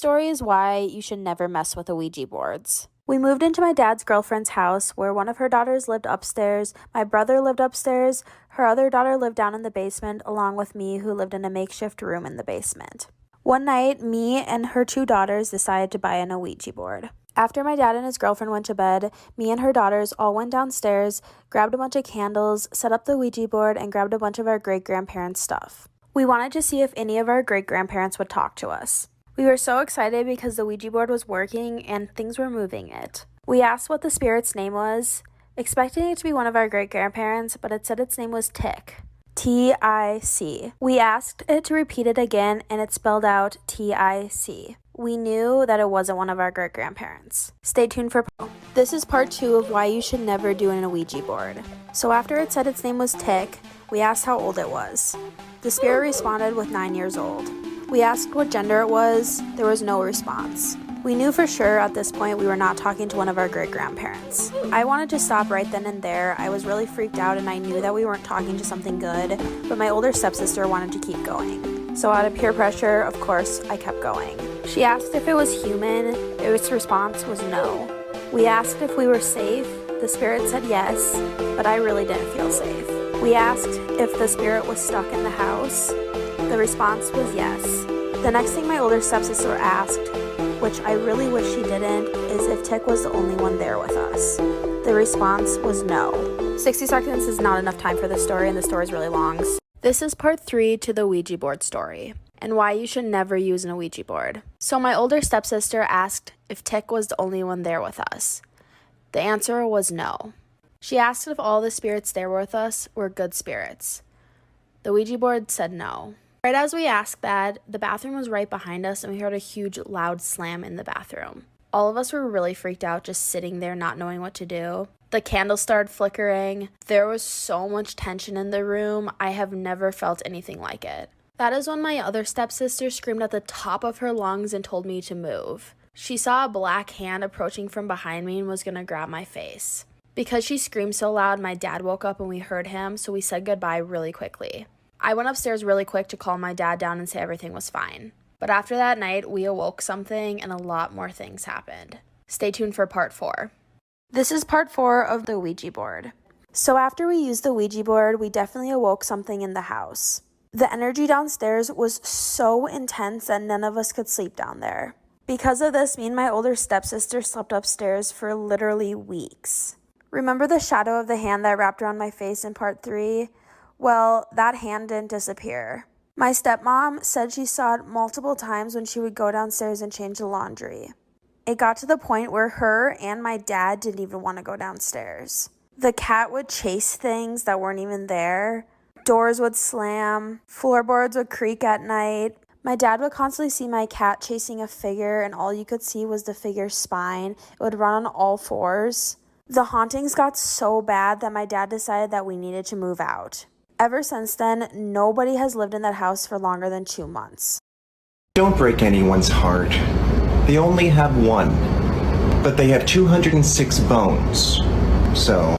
story is why you should never mess with the Ouija boards. We moved into my dad's girlfriend's house where one of her daughters lived upstairs, my brother lived upstairs, her other daughter lived down in the basement, along with me who lived in a makeshift room in the basement. One night, me and her 2 daughters decided to buy an Ouija board. After my dad and his girlfriend went to bed, me and her daughters all went downstairs, grabbed a bunch of candles, set up the Ouija board, and grabbed a bunch of our great-grandparents' stuff. We wanted to see if any of our great-grandparents would talk to us. We were so excited because the Ouija board was working and things were moving it. We asked what the spirit's name was, expecting it to be one of our great-grandparents, but it said its name was Tick. T-I-C. We asked it to repeat it again, and it spelled out T-I-C. We knew that it wasn't one of our great-grandparents. Stay tuned for This is part 2 of why you should never do an Ouija board. So after it said its name was Tick, we asked how old it was. The spirit responded with 9 years old. We asked what gender it was. There was no response. We knew for sure at this point we were not talking to one of our great-grandparents. I wanted to stop right then and there. I was really freaked out and I knew that we weren't talking to something good, but my older stepsister wanted to keep going. So out of peer pressure, of course, I kept going. She asked if it was human. Its response was no. We asked if we were safe. The spirit said yes, but I really didn't feel safe. We asked if the spirit was stuck in the house. The response was yes. The next thing my older stepsister asked, which I really wish she didn't, is if Tick was the only one there with us. The response was no. 60 seconds is not enough time for this story, and the story is really long. This is part 3 to the Ouija board story, and why you should never use an Ouija board. So my older stepsister asked if Tick was the only one there with us. The answer was no. She asked if all the spirits there with us were good spirits. The Ouija board said no. Right as we asked that, the bathroom was right behind us and we heard a huge loud slam in the bathroom. All of us were really freaked out just sitting there not knowing what to do. The candles started flickering. There was so much tension in the room. I have never felt anything like it. That is when my other stepsister screamed at the top of her lungs and told me to move. She saw a black hand approaching from behind me and was going to grab my face. Because she screamed so loud, my dad woke up and we heard him, so we said goodbye really quickly. I went upstairs really quick to calm my dad down and say everything was fine. But after that night, we awoke something and a lot more things happened. Stay tuned for part 4. This is part 4 of the Ouija board. So after we used the Ouija board, we definitely awoke something in the house. The energy downstairs was so intense that none of us could sleep down there. Because of this, me and my older stepsister slept upstairs for literally weeks. Remember the shadow of the hand that wrapped around my face in part 3? Well, that hand didn't disappear. My stepmom said she saw it multiple times when she would go downstairs and change the laundry. It got to the point where her and my dad didn't even want to go downstairs. The cat would chase things that weren't even there. Doors would slam. Floorboards would creak at night. My dad would constantly see my cat chasing a figure, and all you could see was the figure's spine. It would run on all 4s. The hauntings got so bad that my dad decided that we needed to move out. Ever since then, nobody has lived in that house for longer than 2 months. Don't break anyone's heart. They only have one, but they have 206 bones, so...